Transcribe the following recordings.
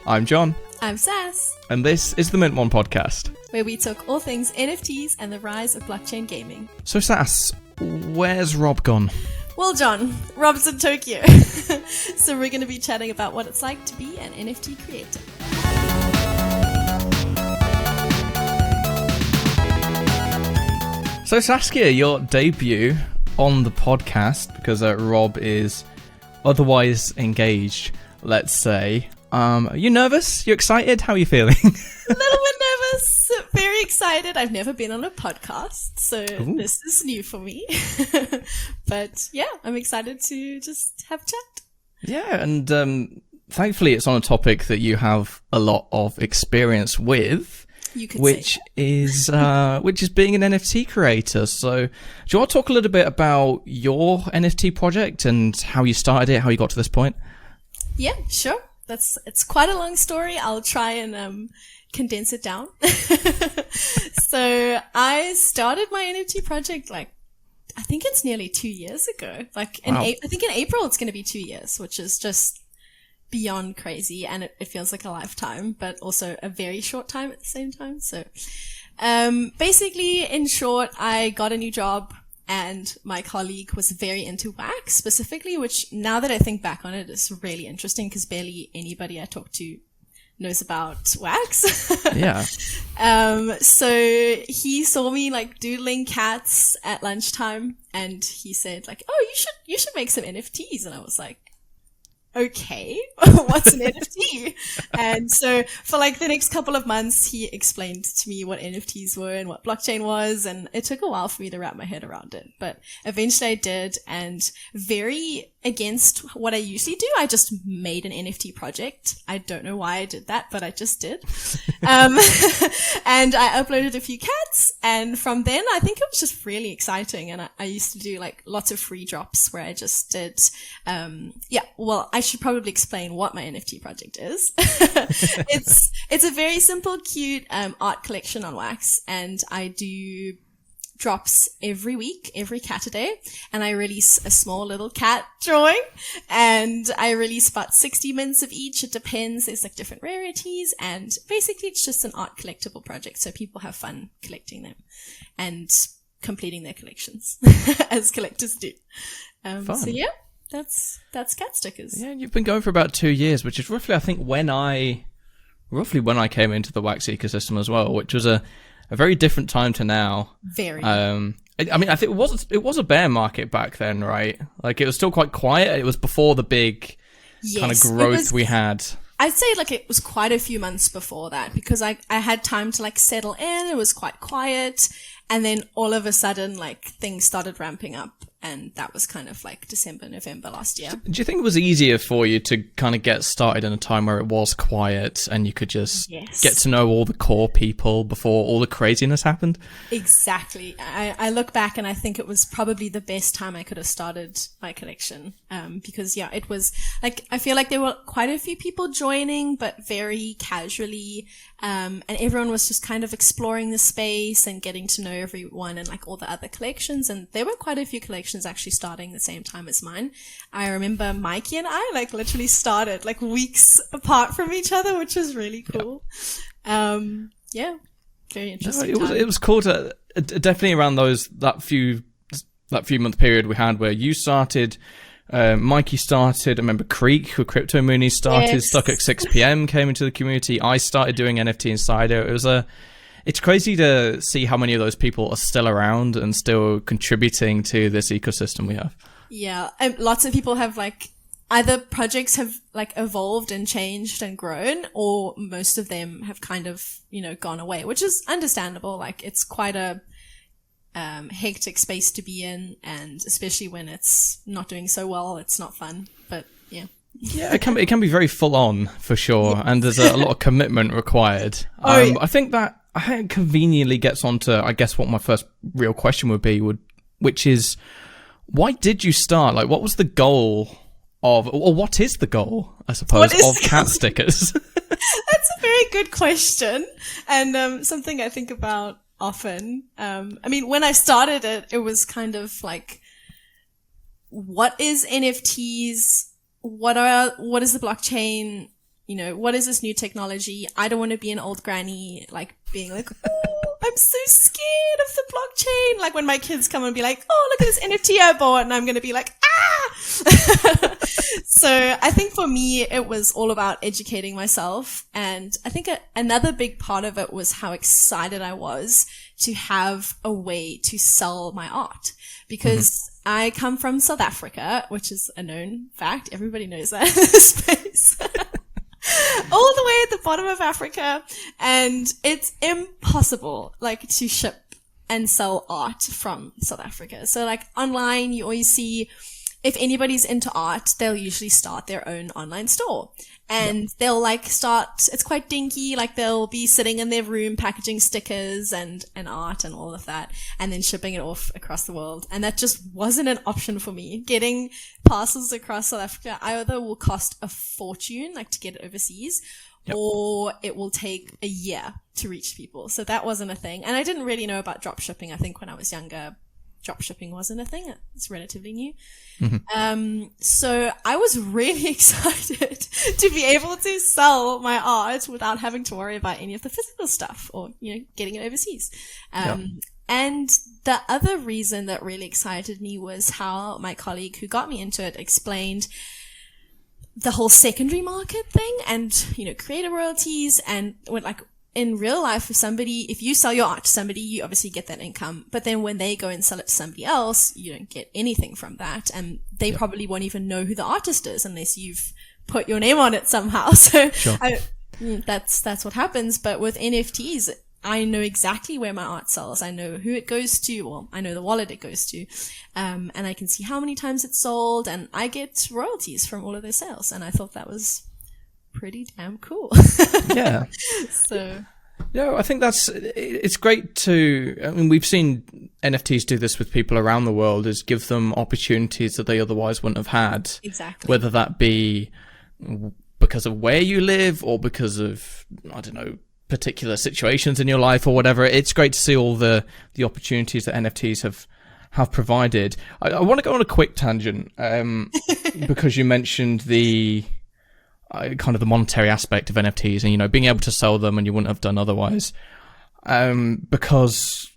I'm John. I'm Sass. And this is the Mint One podcast, where we talk all things NFTs and the rise of blockchain gaming. So Sass, where's Rob gone? Well, John, Rob's in Tokyo. So we're going to be chatting about what it's like to be an NFT creator. So Saskia, your debut on the podcast, because Rob is otherwise engaged, let's say. Are you nervous? You excited? How are you feeling? A little bit nervous, very excited. I've never been on a podcast, so This is new for me. But yeah, I'm excited to just have a chat. Yeah, and thankfully it's on a topic that you have a lot of experience with. Which is being an NFT creator. So do you want to talk a little bit about your NFT project and how you started it, how you got to this point? Yeah, sure. It's quite a long story. I'll try and condense it down. So I started my NFT project I think it's nearly 2 years ago. I think in April it's going to be 2 years, which is just beyond crazy, and it feels like a lifetime, but also a very short time at the same time. So basically, in short, I got a new job and my colleague was very into wax specifically, which now that I think back on it is really interesting because barely anybody I talk to knows about wax. Yeah. So he saw me doodling cats at lunchtime and he said oh, you should make some NFTs. And I was like, okay, what's an NFT? And so for the next couple of months, he explained to me what NFTs were and what blockchain was. And it took a while for me to wrap my head around it, but eventually I did. And very against what I usually do, I just made an NFT project. I don't know why I did that, but I just did. And I uploaded a few cats. And from then, I think it was just really exciting. And I used to do lots of free drops where I just did, I should probably explain what my NFT project is. It's a very simple, cute art collection on wax, and I do drops every week, every cat a day, and I release a small little cat drawing, and I release about 60 mints of each. It depends. There's different rarities, and basically it's just an art collectible project, so people have fun collecting them and completing their collections as collectors do. So yeah. That's cat stickers. Yeah, you've been going for about 2 years, which is roughly, I think, when I came into the wax ecosystem as well, which was a very different time to now. Very. I think it was a bear market back then, right? It was still quite quiet. It was before the big kind of growth we had. I'd say it was quite a few months before that because I had time to settle in. It was quite quiet. And then all of a sudden, things started ramping up. And that was kind of December, November last year. Do you think it was easier for you to kind of get started in a time where it was quiet and you could just get to know all the core people before all the craziness happened? Exactly. I look back and I think it was probably the best time I could have started my collection. Because it was I feel there were quite a few people joining, but very casually. And everyone was just kind of exploring the space and getting to know everyone and all the other collections. And there were quite a few collections actually starting the same time as mine. I remember Mikey and I literally started weeks apart from each other, which was really cool. Yeah. Very interesting. No, it was cool to definitely around that few month period we had where you started, Mikey started. I remember Creek, who Crypto Mooney started, Stuck at 6 p.m. came into the community. I started doing NFT Insider. It's crazy to see how many of those people are still around and still contributing to this ecosystem we have. Yeah, lots of people have either projects have evolved and changed and grown, or most of them have kind of gone away, which is understandable. It's quite a hectic space to be in, and especially when it's not doing so well, it's not fun. But yeah. Yeah, it can be very full on for sure, and there's a lot of commitment required. I think that conveniently gets onto, I guess, what my first real question would be, which is, why did you start? What was the goal of, or what is the goal, I suppose, of cat stickers? That's a very good question, and something I think about often. When I started it, it was kind of what is NFTs? What is the blockchain? you know, what is this new technology? I don't want to be an old granny, like being like, oh, I'm so scared of the blockchain. Like when my kids come and be like, oh, look at this NFT I bought. And I'm going to be like, ah. So I think for me, it was all about educating myself. And I think another big part of it was how excited I was to have a way to sell my art, because I come from South Africa, which is a known fact. Everybody knows that in this space. All the way at the bottom of Africa. And it's impossible, like, to ship and sell art from South Africa. So, like, online, you always see, if anybody's into art, they'll usually start their own online store. And they'll like it's quite dinky, like they'll be sitting in their room packaging stickers and art and all of that, and then shipping it off across the world. And that just wasn't an option for me. Getting parcels across South Africa either will cost a fortune, like to get it overseas, or it will take a year to reach people. So that wasn't a thing. And I didn't really know about drop shipping. I think when I was younger, drop shipping wasn't a thing. It's relatively new. So I was really excited to be able to sell my art without having to worry about any of the physical stuff or, you know, getting it overseas. And the other reason that really excited me was how my colleague who got me into it explained the whole secondary market thing and, you know, creator royalties and what, like, in real life, if you sell your art to somebody, you obviously get that income. But then when they go and sell it to somebody else, you don't get anything from that. And they probably won't even know who the artist is unless you've put your name on it somehow. So that's what happens. But with NFTs, I know exactly where my art sells. I know who it goes to. Well, I know the wallet it goes to. And I can see how many times it's sold, and I get royalties from all of their sales. And I thought that was pretty damn cool. Yeah. So yeah, I think it's great I mean, we've seen NFTs do this with people around the world, is give them opportunities that they otherwise wouldn't have had. Exactly. Whether that be because of where you live or because of, I don't know, particular situations in your life or whatever. It's great to see all the opportunities that NFTs have provided. I want to go on a quick tangent, because you mentioned the kind of the monetary aspect of NFTs and, you know, being able to sell them and you wouldn't have done otherwise. Because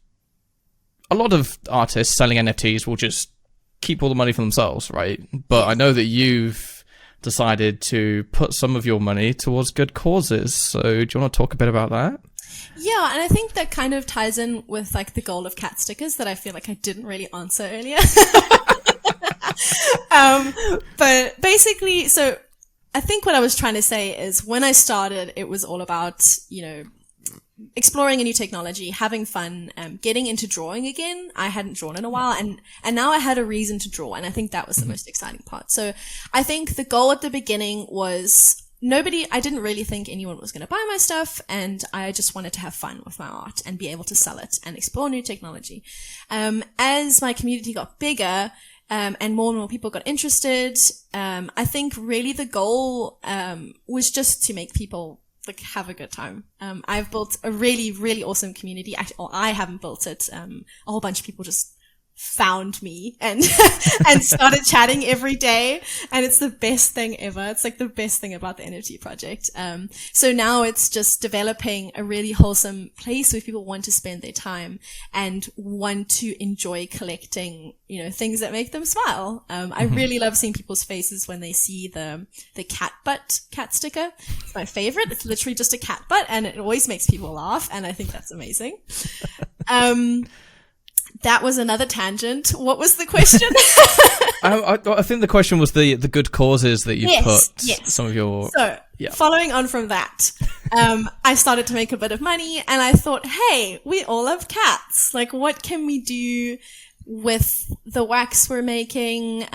a lot of artists selling NFTs will just keep all the money for themselves, right? But I know that you've decided to put some of your money towards good causes. So do you want to talk a bit about that? Yeah, and I think that kind of ties in with like the goal of cat stickers that I feel like I didn't really answer earlier. But basically, so I think what I was trying to say is when I started, it was all about, you know, exploring a new technology, having fun, getting into drawing again. I hadn't drawn in a while, and now I had a reason to draw, and I think that was the most exciting part. So I think the goal at the beginning was I didn't really think anyone was going to buy my stuff, and I just wanted to have fun with my art and be able to sell it and explore new technology. As my community got bigger, and more people got interested, I think really the goal, was just to make people like have a good time. I've built a really, really awesome community. I haven't built it. A whole bunch of people just found me and and started chatting every day, and it's the best thing ever. It's like the best thing about the NFT project. So now it's just developing a really wholesome place where people want to spend their time and want to enjoy collecting, you know, things that make them smile. I really love seeing people's faces when they see the cat sticker. It's my favorite. It's literally just a cat butt, and it always makes people laugh, and I think that's amazing. That was another tangent. What was the question? I think the question was the good causes that you put some of your... So, following on from that, I started to make a bit of money, and I thought, hey, we all have cats. Like, what can we do with the wax we're making?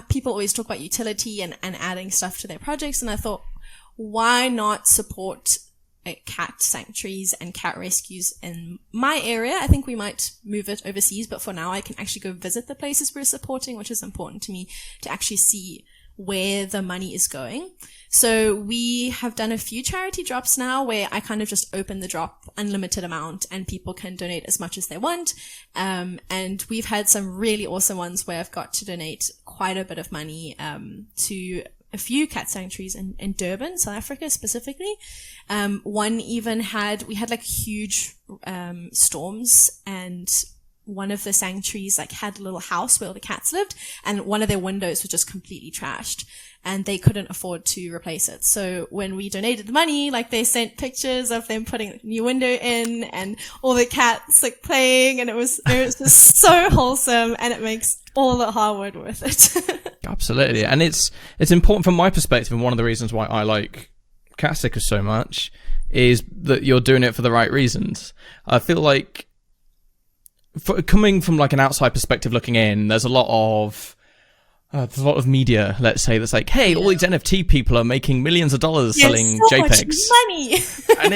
People always talk about utility and adding stuff to their projects, and I thought, why not support cat sanctuaries and cat rescues in my area? I think we might move it overseas, but for now I can actually go visit the places we're supporting, which is important to me to actually see where the money is going. So we have done a few charity drops now where I kind of just open the drop unlimited amount and people can donate as much as they want. And we've had some really awesome ones where I've got to donate quite a bit of money to a few cat sanctuaries in Durban, South Africa specifically. One even we had like huge storms, and one of the sanctuaries like had a little house where all the cats lived, and one of their windows was just completely trashed, and they couldn't afford to replace it. So when we donated the money, like they sent pictures of them putting a new window in and all the cats like playing, and it was just so wholesome, and it makes all the hard work worth it. Absolutely. And it's important from my perspective, and one of the reasons why I like Cat Stickers so much is that you're doing it for the right reasons. I feel like coming from like an outside perspective looking in, there's a lot of media, let's say, that's like, hey, all these NFT people are making millions of dollars selling so JPEGs. Much money. And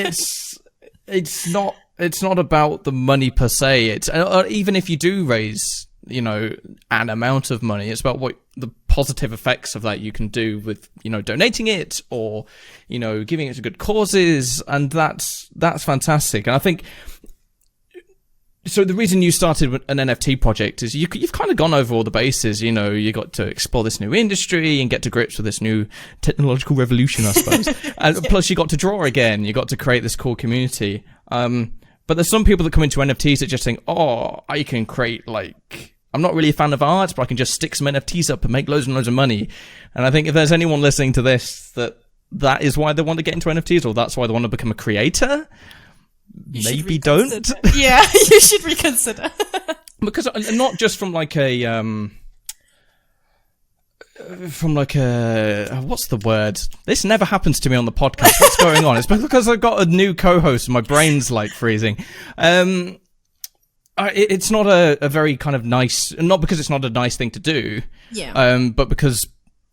it's not about the money per se. It's even if you do raise, you know, an amount of money, it's about what the positive effects of that you can do with, you know, donating it or, you know, giving it to good causes, and that's fantastic. And I think so the reason you started an NFT project is you've kind of gone over all the bases. You know, you got to explore this new industry and get to grips with this new technological revolution, I suppose. And plus you got to draw again. You got to create this cool community. But there's some people that come into NFTs that just think, oh, I can create like, I'm not really a fan of art, but I can just stick some NFTs up and make loads and loads of money. And I think if there's anyone listening to this, that is why they want to get into NFTs, or that's why they want to become a creator, maybe don't. Yeah, you should reconsider. Because not just from like what's the word? This never happens to me on the podcast. What's going on? It's because I've got a new co-host and my brain's like freezing. It's not a very kind of nice, not because it's not a nice thing to do. Yeah. But because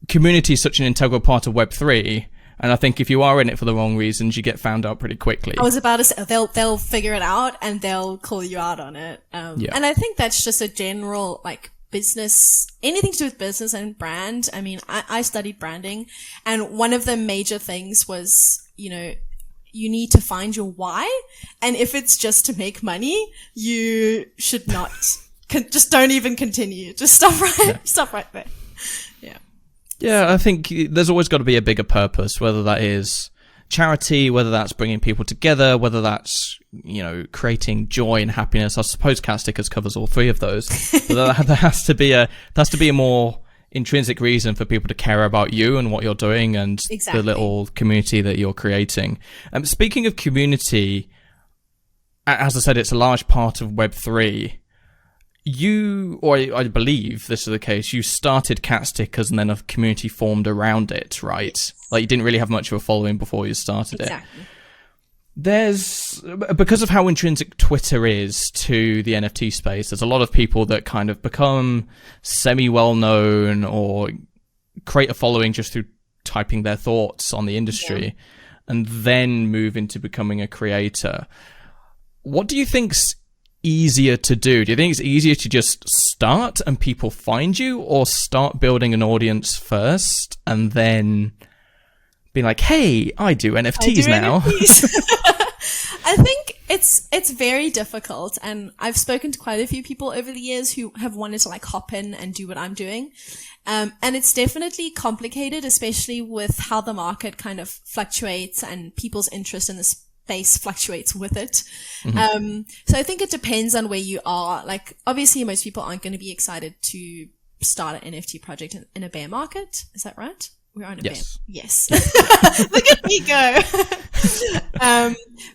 community is such an integral part of Web3. And I think if you are in it for the wrong reasons, you get found out pretty quickly. I was about to say, they'll figure it out and they'll call you out on it. And I think that's just a general, like, business, anything to do with business and brand. I mean, I studied branding, and one of the major things was, you know, you need to find your why. And if it's just to make money, you should not, just don't even continue. Just stop right there. Yeah. Yeah, I think there's always got to be a bigger purpose, whether that is charity, whether that's bringing people together, whether that's, you know, creating joy and happiness. I suppose Cat Stickers covers all three of those. But there has to be a more intrinsic reason for people to care about you and what you're doing and the little community that you're creating. Speaking of community, as I said, it's a large part of Web3. I believe this is the case, you started Cat Stickers and then a community formed around it, right? Like you didn't really have much of a following before you started it. Because of how intrinsic Twitter is to the NFT space, there's a lot of people that kind of become semi-well-known or create a following just through typing their thoughts on the industry and then move into becoming a creator. What do you think's easier to do? Do you think it's easier to just start and people find you, or start building an audience first and then be like, hey, I do NFTs now? I think it's very difficult, and I've spoken to quite a few people over the years who have wanted to like hop in and do what I'm doing. And it's definitely complicated, especially with how the market kind of fluctuates and people's interest in this space fluctuates with it. Mm-hmm. So I think it depends on where you are. Like, obviously most people aren't going to be excited to start an NFT project in a bear market. Is that right? We're on a bear. Yes. Look at me go.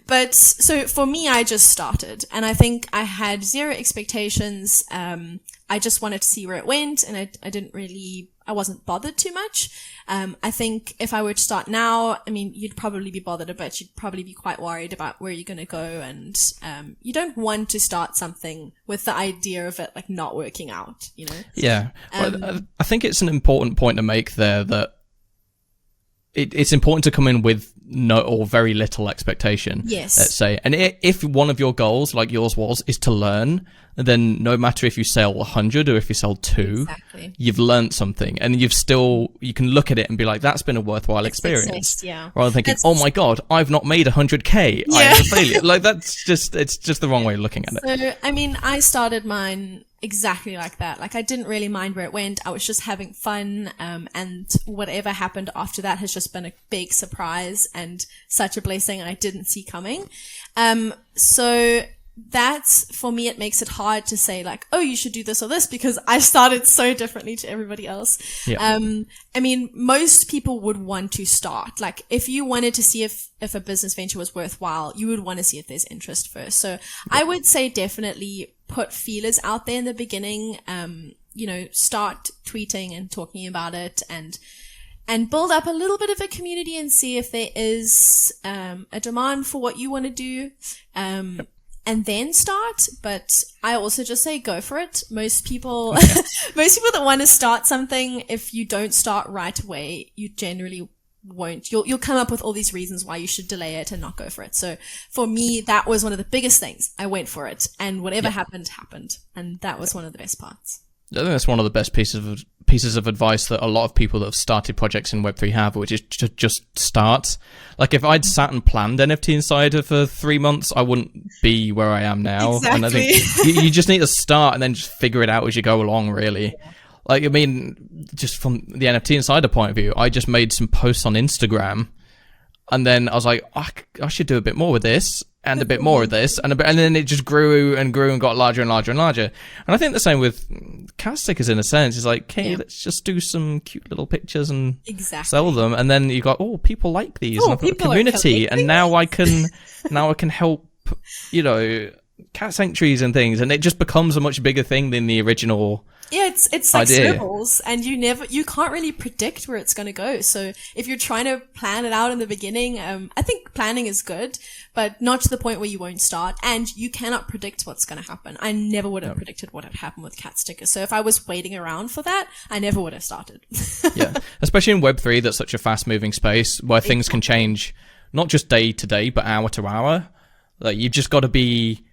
But so for me, I just started, and I think I had zero expectations. I just wanted to see where it went, and I wasn't bothered too much. I think if I were to start now, I mean, you'd probably be bothered a bit. You'd probably be quite worried about where you're going to go. And, you don't want to start something with the idea of it, like, not working out, you know? Yeah. Well, I think it's an important point to make there that it's important to come in with no or very little expectation. Yes. Let's say. And if one of your goals, like yours was, is to learn, then no matter if you sell 100 or if you sell 2, you've learned something, and you can look at it and be like, that's been a worthwhile experience. Rather than thinking, oh my God, I've not made 100K. I'm a failure. Like it's just the wrong way of looking at it. So, I mean, I started mine exactly like that. Like I didn't really mind where it went. I was just having fun. And whatever happened after that has just been a big surprise and such a blessing I didn't see coming. So that's, for me, it makes it hard to say like, oh, you should do this or this, because I started so differently to everybody else. Yeah. I mean, most people would want to start. Like if you wanted to see if a business venture was worthwhile, you would want to see if there's interest first. So I would say definitely put feelers out there in the beginning. Start tweeting and talking about it and build up a little bit of a community and see if there is a demand for what you want to do. And then start. But I also just say go for it. Most people that want to start something, if you don't start right away, you generally won't. You'll come up with all these reasons why you should delay it and not go for it. So for me, that was one of the biggest things. I went for it, and whatever happened. And that was one of the best parts. I think that's one of the best pieces of advice that a lot of people that have started projects in Web3 have, which is to just start. Like if I'd sat and planned NFT Insider for 3 months, I wouldn't be where I am now. Exactly. And I think you just need to start and then just figure it out as you go along, really. Yeah. Like, I mean, just from the NFT Insider point of view, I just made some posts on Instagram, and then I was like, I should do a bit more with this. And a bit more of this, and then it just grew and got larger and larger and larger. And I think the same with cat stickers in a sense. It's like, hey, let's just do some cute little pictures and sell them. And then you got, people like these, and I've got a community, and now I can help, cat sanctuaries and things, and it just becomes a much bigger thing than the original. Yeah, it's like snowballs, and you can't really predict where it's going to go. So if you're trying to plan it out in the beginning, I think planning is good, but not to the point where you won't start, and you cannot predict what's going to happen. I never would have predicted what had happened with cat stickers. So if I was waiting around for that, I never would have started. Yeah, especially in Web3, that's such a fast moving space where things can change, not just day to day, but hour to hour. Like you've just got to be,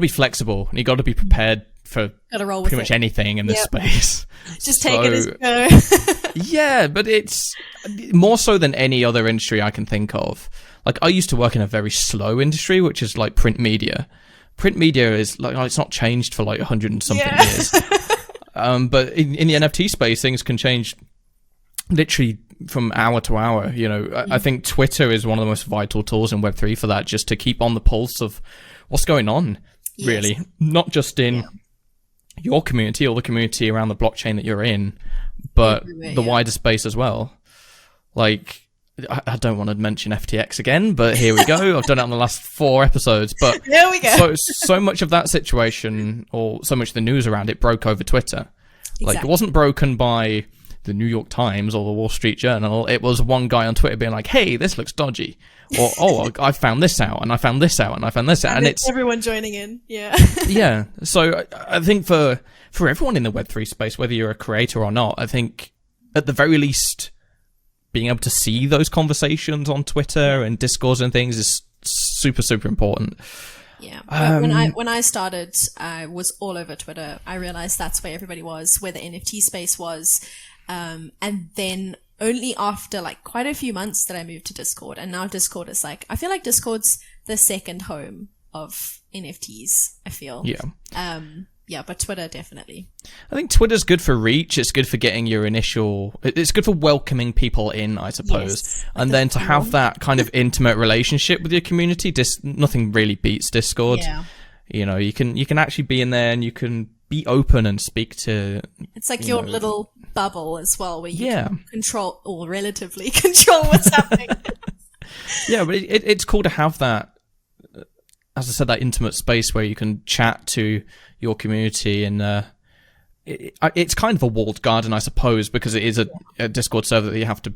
flexible, and you got to be prepared for pretty much anything in this space. Just take it as you go. Yeah, but it's more so than any other industry I can think of. Like I used to work in a very slow industry, which is like print media. Print media is like, it's not changed for like 100 and something years. But in the NFT space, things can change literally from hour to hour. I think Twitter is one of the most vital tools in Web3 for that, just to keep on the pulse of what's going on, really. Not just in your community or the community around the blockchain that you're in, but the wider space as well. Like, I don't want to mention FTX again, but here we go. I've done it on the last 4 episodes, but there we go. So much of that situation, or so much of the news around it, broke over Twitter. Exactly. Like, it wasn't broken by the New York Times or the Wall Street Journal. It was one guy on Twitter being like, hey, this looks dodgy. Or, I found this out, and I found this out, and I found this out. And it's everyone joining in. Yeah. Yeah. So I think for everyone in the Web3 space, whether you're a creator or not, I think at the very least, being able to see those conversations on Twitter and Discord and things is super, super important. Yeah. When I started, I was all over Twitter. I realized that's where everybody was, where the NFT space was. And then only after like quite a few months that I moved to Discord, and now Discord is like, I feel like Discord's the second home of NFTs, I feel. Yeah, but Twitter definitely. I think Twitter's good for reach. It's good for getting your it's good for welcoming people in, I suppose. Yes, and then to have that kind of intimate relationship with your community, nothing really beats Discord. Yeah. You can actually be in there and you can be open and speak to. It's like your little bubble as well, where you can control, or relatively control, what's happening. Yeah, but it's cool to have that, as I said, that intimate space where you can chat to your community, and it's kind of a walled garden, I suppose, because it is a Discord server that you have to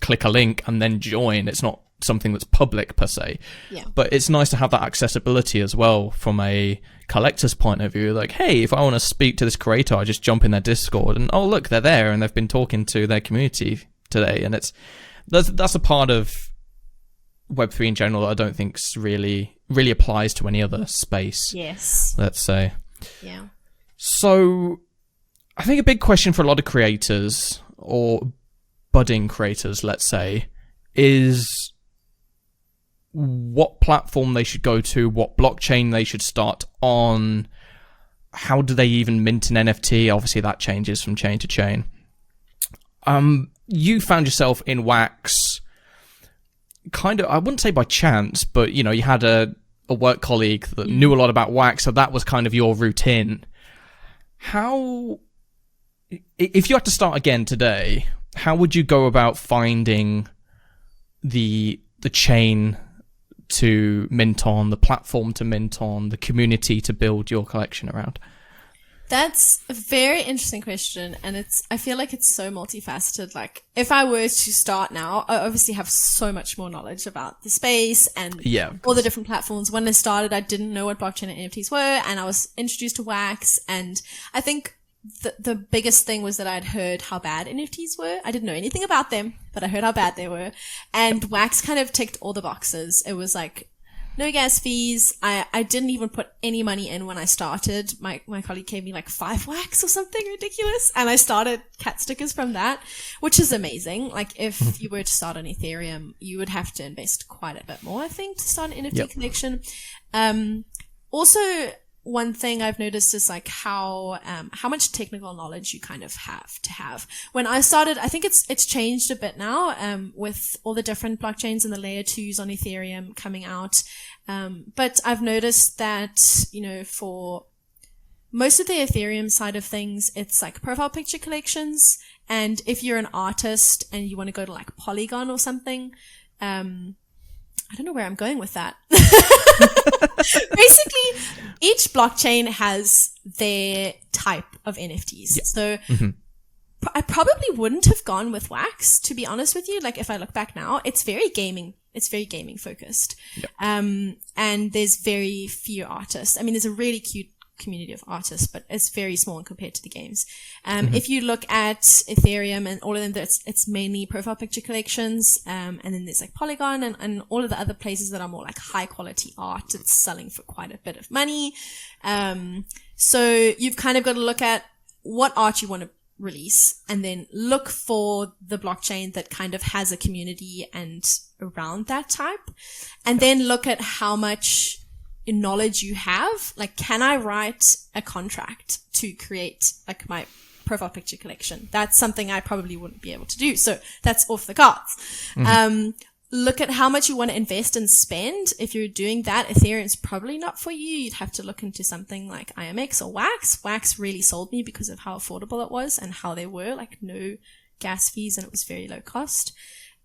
click a link and then join. It's not something that's public per se. Yeah. But it's nice to have that accessibility as well from a collector's point of view. Like, hey, if I want to speak to this creator, I just jump in their Discord and, oh, look, they're there and they've been talking to their community today. And that's a part of Web3 in general that I don't think really applies to any other space. Yes. Let's say. Yeah. So I think a big question for a lot of creators, or budding creators, let's say, is what platform they should go to, what blockchain they should start on, how do they even mint an NFT? Obviously, that changes from chain to chain. You found yourself in Wax, kind of, I wouldn't say by chance, but, you know, you had a work colleague that knew a lot about Wax, so that was kind of your route in. How, if you had to start again today, how would you go about finding the chain to mint on, the platform to mint on, the community to build your collection around? That's a very interesting question, and I feel like it's so multifaceted. Like, if I were to start now, I obviously have so much more knowledge about the space and all the different platforms. When I started, I didn't know what blockchain and NFTs were, and I was introduced to Wax, and I think the biggest thing was that I'd heard how bad NFTs were. I didn't know anything about them, but I heard how bad they were, and Wax kind of ticked all the boxes. It was like, no gas fees. I didn't even put any money in when I started. My colleague gave me like 5 Wax or something ridiculous. And I started cat stickers from that, which is amazing. Like, if you were to start on Ethereum, you would have to invest quite a bit more, I think, to start an NFT collection. Also, one thing I've noticed is like how much technical knowledge you kind of have to have. When I started, I think it's changed a bit now, with all the different blockchains and the layer 2s on Ethereum coming out. But I've noticed that, you know, for most of the Ethereum side of things, it's like profile picture collections. And if you're an artist and you want to go to like Polygon or something, I don't know where I'm going with that. Basically, each blockchain has their type of NFTs. Yeah. So I probably wouldn't have gone with Wax, to be honest with you. Like, if I look back now, it's very gaming focused. Yep. And there's very few artists. I mean, there's a really cute community of artists, but it's very small compared to the games. If you look at Ethereum and all of them, it's mainly profile picture collections. And then there's like Polygon and all of the other places that are more like high quality art. It's selling for quite a bit of money. So you've kind of got to look at what art you want to release and then look for the blockchain that kind of has a community and around that type. And then look at how much knowledge you have. Like, can I write a contract to create like my profile picture collection? That's something I probably wouldn't be able to do. So that's off the cards. Look at how much you want to invest and spend. If you're doing that, Ethereum's probably not for you. You'd have to look into something like IMX or Wax. Wax really sold me because of how affordable it was and how they were, like, no gas fees, and it was very low cost.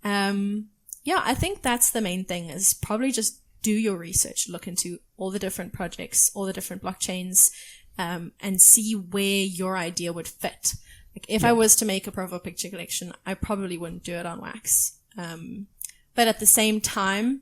I think that's the main thing, is probably just do your research, look into all the different projects, all the different blockchains, and see where your idea would fit. Like, if I was to make a profile picture collection, I probably wouldn't do it on Wax. But at the same time,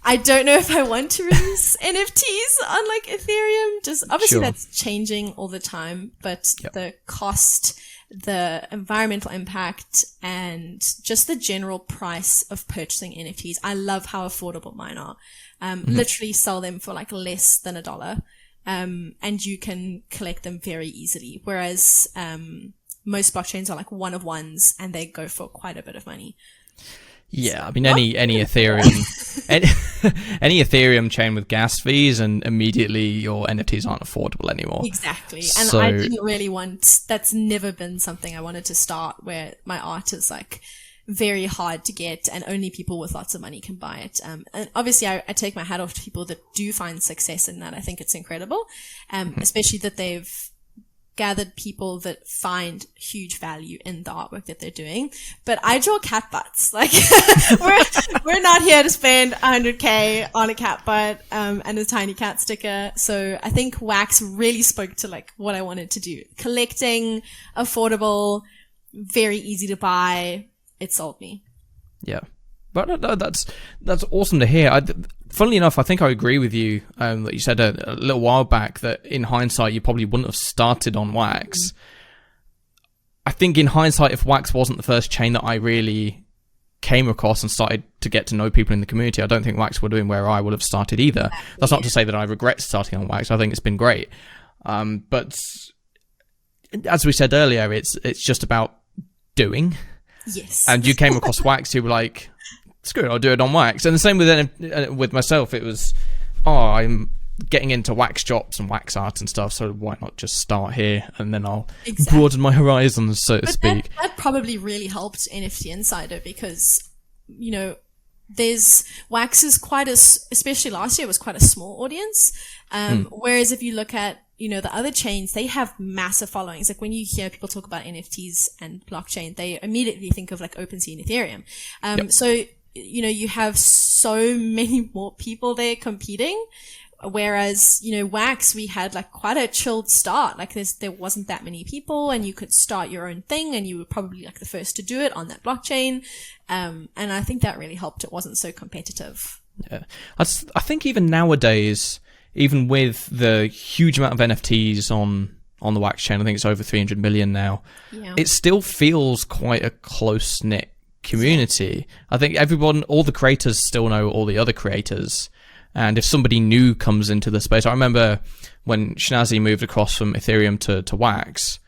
I don't know if I want to release NFTs on like Ethereum. Just obviously that's changing all the time, but the cost, the environmental impact, and just the general price of purchasing NFTs. I love how affordable mine are. Literally sell them for like less than $1. And you can collect them very easily. Whereas, most blockchains are like one of ones and they go for quite a bit of money. Yeah, I mean, any Ethereum, any Ethereum chain with gas fees, and immediately your NFTs aren't affordable anymore. Exactly. And I didn't really that's never been something I wanted to start, where my art is like very hard to get and only people with lots of money can buy it. And obviously I take my hat off to people that do find success in that. I think it's incredible. Especially that they've gathered people that find huge value in the artwork that they're doing. But I draw cat butts. Like, we're not here to spend $100K on a cat butt, and a tiny cat sticker. So I think Wax really spoke to like what I wanted to do. Collecting, affordable, very easy to buy. It sold me. Yeah. But no, that's awesome to hear. Funnily enough, I think I agree with you that you said a little while back that in hindsight you probably wouldn't have started on Wax. I think in hindsight, if Wax wasn't the first chain that I really came across and started to get to know people in the community, I don't think Wax would have been where I would have started either. That's not to say that I regret starting on Wax. I think it's been great. But as we said earlier, it's just about doing. Yes. And you came across Wax, you were like, screw it, I'll do it on Wax. And the same with myself. It was, I'm getting into wax shops and wax art and stuff, so why not just start here and then I'll Exactly. broaden my horizons, so to speak. That probably really helped NFT Insider because, you know, wax is especially last year, was quite a small audience. Whereas if you look at, you know, the other chains, they have massive followings. Like when you hear people talk about NFTs and blockchain, they immediately think of like OpenSea and Ethereum. So, you know, you have so many more people there competing. Whereas, you know, wax, we had like quite a chilled start. Like there wasn't that many people and you could start your own thing and you were probably like the first to do it on that blockchain. And I think that really helped. It wasn't so competitive. Yeah. I think even nowadays, even with the huge amount of NFTs on the wax chain, I think it's over 300 million now. Yeah. It still feels quite a close-knit community. I think all the creators still know all the other creators. And if somebody new comes into the space, I remember when Shnazi moved across from Ethereum to Wax,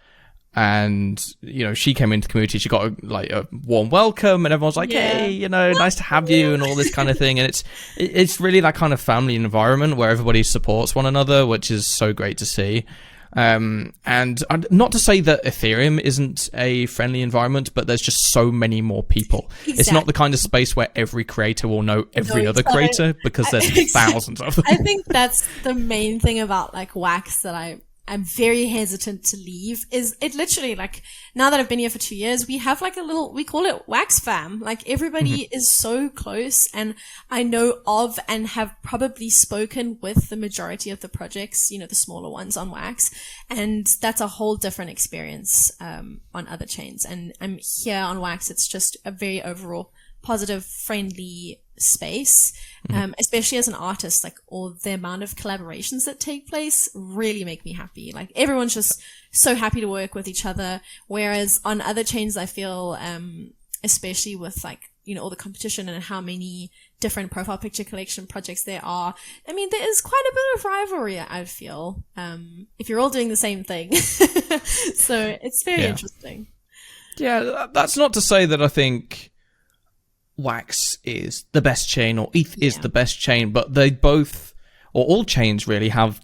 and, you know, she came into the community, she got a warm welcome, and everyone's like, hey, you know, nice to have you, and all this kind of thing. And it's really that kind of family environment where everybody supports one another, which is so great to see. And not to say that Ethereum isn't a friendly environment, but there's just so many more people. Exactly. It's not the kind of space where every creator will know every other creator, because there's thousands of them. I think that's the main thing about like wax that I'm very hesitant to leave is it literally, like, now that I've been here for 2 years, we have like we call it wax fam. Like everybody is so close, and I know of and have probably spoken with the majority of the projects, you know, the smaller ones on wax. And that's a whole different experience, on other chains. And I'm here on wax. It's just a very overall positive, friendly space. Especially as an artist, like all the amount of collaborations that take place really make me happy. Like everyone's just so happy to work with each other. Whereas on other chains, I feel, especially with like, you know, all the competition and how many different profile picture collection projects there are. I mean, there is quite a bit of rivalry, I feel, if you're all doing the same thing. So it's very interesting. Yeah, that's not to say that I think Wax is the best chain or ETH is the best chain, but they both, or all chains really, have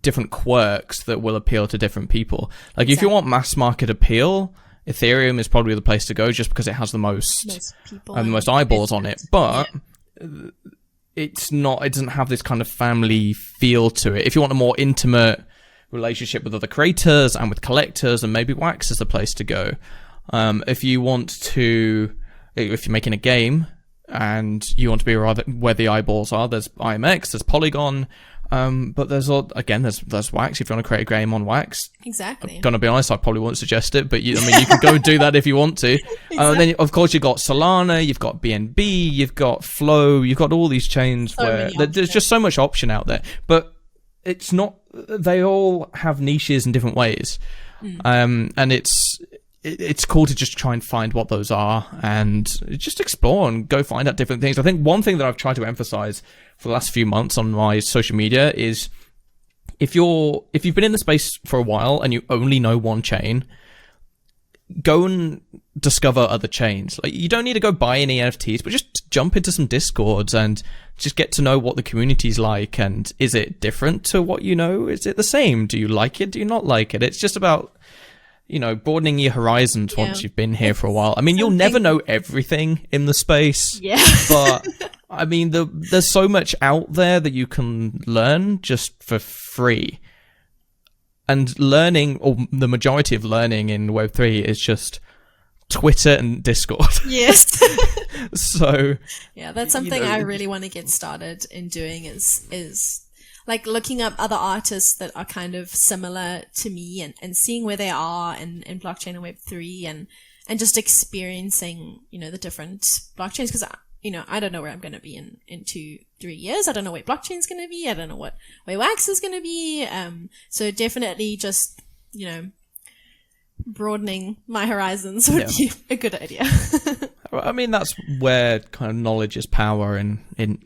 different quirks that will appeal to different people. Like if you want mass market appeal, Ethereum is probably the place to go just because it has the most people and the most eyeballs on it. But it doesn't have this kind of family feel to it. If you want a more intimate relationship with other creators and with collectors, and maybe Wax is the place to go. If you're making a game and you want to be where the eyeballs are, there's IMX, there's Polygon, but there's Wax. If you want to create a game on Wax, exactly. I'm gonna be honest, I probably won't suggest it, but you can go and do that if you want to. Exactly. Then of course you've got Solana, you've got BNB, you've got Flow, you've got all these chains where there's just so much option out there. But it's not. They all have niches in different ways, and it's cool to just try and find what those are and just explore and go find out different things. I think one thing that I've tried to emphasize for the last few months on my social media is if you've been in the space for a while and you only know one chain, go and discover other chains. Like, you don't need to go buy any NFTs, but just jump into some Discords and just get to know what the community's like. And is it different to what you know? Is it the same? Do you like it? Do you not like it? It's just about, you know, broadening your horizons once you've been here for a while. I mean, you'll never know everything in the space. Yeah. But, I mean, there's so much out there that you can learn just for free. And learning, or the majority of learning in Web3 is just Twitter and Discord. Yes. So... yeah, that's something I really want to get started in doing is like looking up other artists that are kind of similar to me and seeing where they are in blockchain and Web3 and just experiencing, you know, the different blockchains. Because, you know, I don't know where I'm going to be in 2-3 years. I don't know where blockchain's going to be. I don't know where Wax is going to be. So definitely just, you know, broadening my horizons would be a good idea. I mean, that's where kind of knowledge is power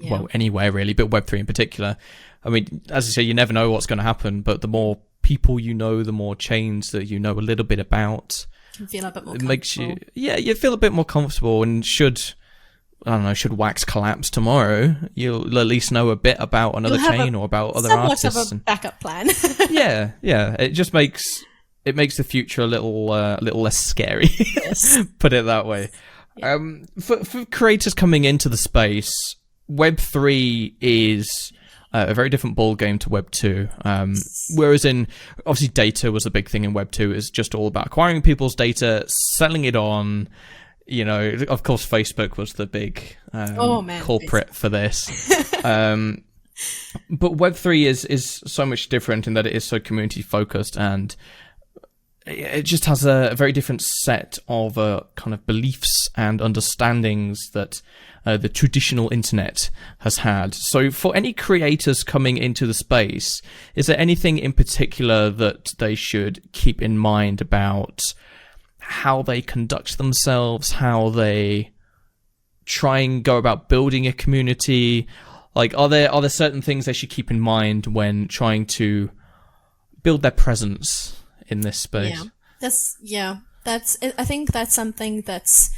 well, anywhere really, but Web3 in particular. I mean, as I say, you never know what's going to happen, but the more people you know, the more chains that you know a little bit about, you can feel a bit more it makes you, you feel a bit more comfortable and should I don't know, should Wax collapse tomorrow, you'll at least know a bit about another chain or about other artists. Somewhat of a backup plan. yeah. It just makes the future a little less scary. Yes. Put it that way. Yeah. For creators coming into the space, Web3 is a very different ball game to Web 2. Whereas obviously data was a big thing in Web 2. It's just all about acquiring people's data, selling it on. You know, of course, Facebook was the big culprit for this. But Web3 is so much different in that it is so community focused, and it just has a very different set of kind of beliefs and understandings that the traditional internet has had. So for any creators coming into the space, is there anything in particular that they should keep in mind about how they conduct themselves, how they try and go about building a community? Like, are there certain things they should keep in mind when trying to build their presence in this space? I think that's something that's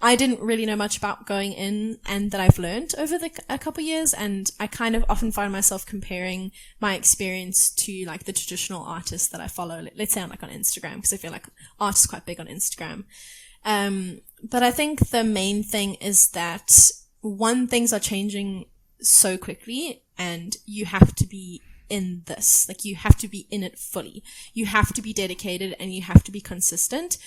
I didn't really know much about going in, and that I've learned over a couple years, and I kind of often find myself comparing my experience to like the traditional artists that I follow. Let's say on Instagram, because I feel like art is quite big on Instagram. But I think the main thing is that things are changing so quickly, and you have to be in this. Like, you have to be in it fully. You have to be dedicated, and you have to be consistent.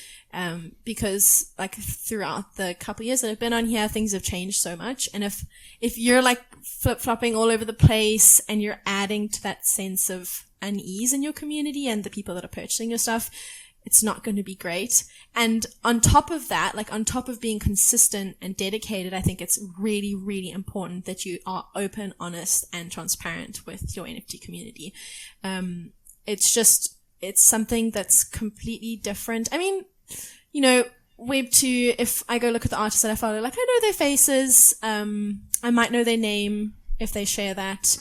Because like throughout the couple of years that I've been on here, things have changed so much. And if you're like flip-flopping all over the place, and you're adding to that sense of unease in your community and the people that are purchasing your stuff, it's not going to be great. And on top of that, like on top of being consistent and dedicated, I think it's really, really important that you are open, honest, and transparent with your NFT community. It's something that's completely different. I mean, you know, Web 2, if I go look at the artists that I follow, like I know their faces, I might know their name if they share that.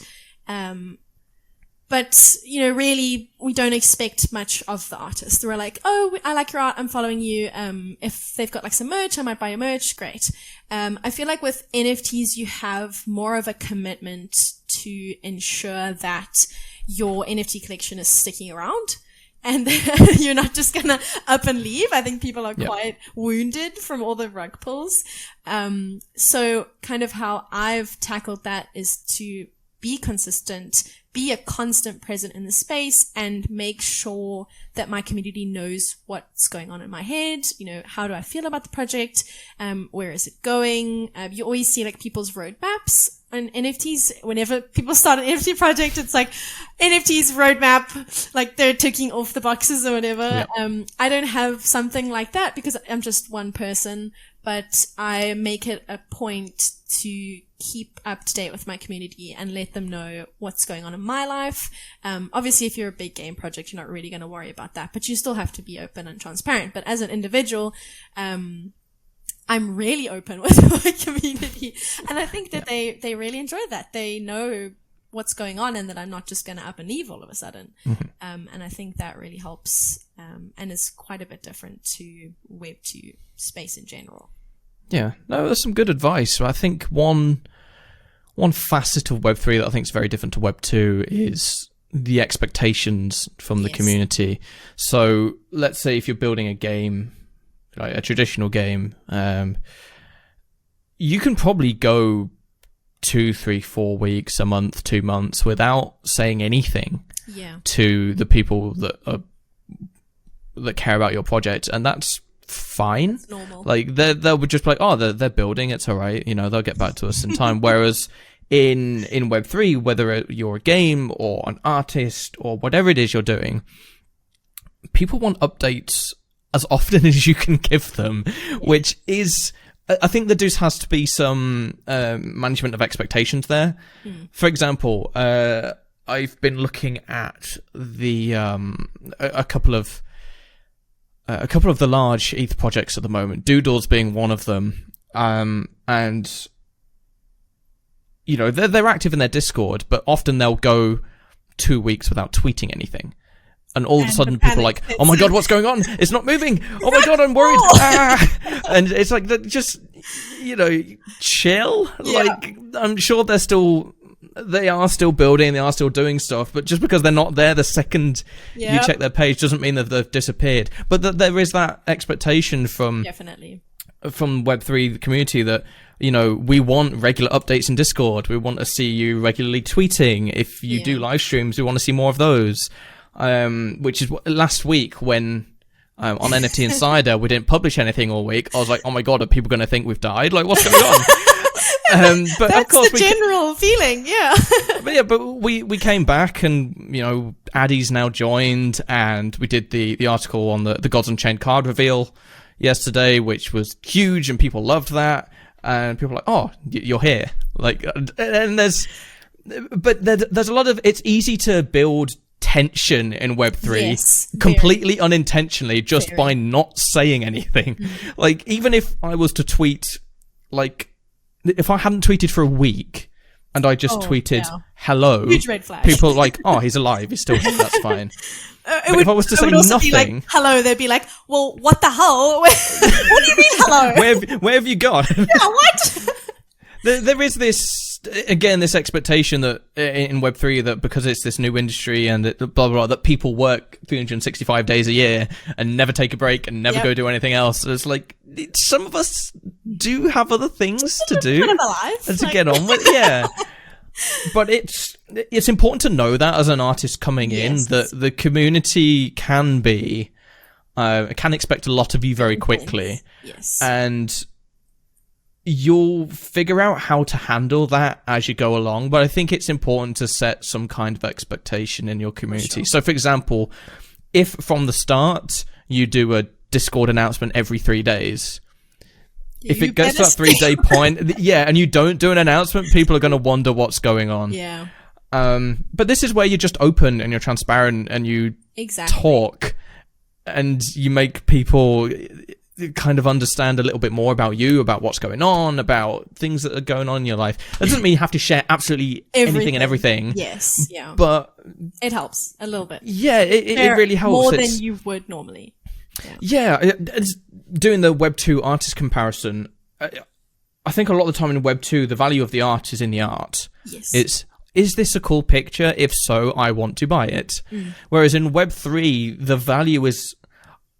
But, you know, really, we don't expect much of the artist. We're like, oh, I like your art, I'm following you. If they've got like some merch, I might buy your merch. Great. I feel like with NFTs, you have more of a commitment to ensure that your NFT collection is sticking around, and you're not just gonna up and leave. I think people are quite wounded from all the rug pulls. So kind of how I've tackled that is to be consistent, be a constant present in the space, and make sure that my community knows what's going on in my head. You know, how do I feel about the project? Where is it going? You always see like people's roadmaps on NFTs. Whenever people start an NFT project, it's like NFTs roadmap, like they're ticking off the boxes or whatever. Yeah. I don't have something like that because I'm just one person, but I make it a point to keep up to date with my community and let them know what's going on in my life. Obviously, if you're a big game project, you're not really going to worry about that, but you still have to be open and transparent. But as an individual, I'm really open with my community. And I think that they really enjoy that. They know what's going on and that I'm not just going to up and leave all of a sudden. Mm-hmm. And I think that really helps, and is quite a bit different to Web 2 space in general. Yeah, no, that's some good advice. I think one facet of Web3 that I think is very different to Web 2 is the expectations from the community. So let's say if you're building a game, like a traditional game, you can probably go 2, 3, 4 weeks, a month, 2 months without saying anything to the people that care about your project, and that's fine. It's normal. Like they'll just be like, oh, they're building, it's all right, you know, they'll get back to us in time. Whereas in Web3, whether you're a game or an artist or whatever it is you're doing, people want updates as often as you can give them, which is, I think there just has to be some management of expectations there. For example, I've been looking at the a couple of the large ETH projects at the moment, Doodles being one of them, and you know they're active in their Discord, but often they'll go 2 weeks without tweeting anything, and all of a sudden people are like, "Oh my god, what's going on? It's not moving! Oh my god, I'm worried!" And it's like that. Just chill. Yeah. Like, I'm sure they are still building, they are still doing stuff, but just because they're not there the second you check their page doesn't mean that they've disappeared. But there is that expectation from Web3 community that, we want regular updates in Discord. We want to see you regularly tweeting. If you do live streams, we want to see more of those. Which is last week when on NFT Insider we didn't publish anything all week. I was like, oh my god, are people going to think we've died? Like, what's going on? But that's of course the general feeling, but we came back, and Addy's now joined, and we did the article on the Gods Unchained card reveal yesterday, which was huge, and people loved that, and people were like, oh, you're here, like, and there's a lot of, it's easy to build tension in Web3 completely unintentionally just by not saying anything. Like, even if I was to tweet, like, if I hadn't tweeted for a week and I just tweeted hello, huge red flag. People are like, oh, he's alive, he's still here, that's fine. If I was to say nothing, be like, hello, they'd be like, well, what the hell? What do you mean hello? Where have you gone? Yeah, what? There is this expectation that in Web3 that because it's this new industry and that blah, blah, blah, that people work 365 days a year and never take a break and never go do anything else. It's like, some of us do have other things to do and to get on with. Yeah. But it's important to know that as an artist coming in, that the community can expect a lot of you very quickly. Yes. And you'll figure out how to handle that as you go along, but I think it's important to set some kind of expectation in your community. So, for example, if from the start you do a Discord announcement every 3 days, if it gets to that 3-day point, and you don't do an announcement, people are going to wonder what's going on. Yeah. But this is where you're just open and you're transparent and you talk and you make people kind of understand a little bit more about you, about what's going on, about things that are going on in your life. That doesn't mean you have to share absolutely anything and everything. Yes, yeah. But it helps a little bit. Yeah, it really helps. More than you would normally. Yeah, doing the Web2 artist comparison, I think a lot of the time in Web2, the value of the art is in the art. Yes. Is this a cool picture? If so, I want to buy it. Whereas in Web3, the value is,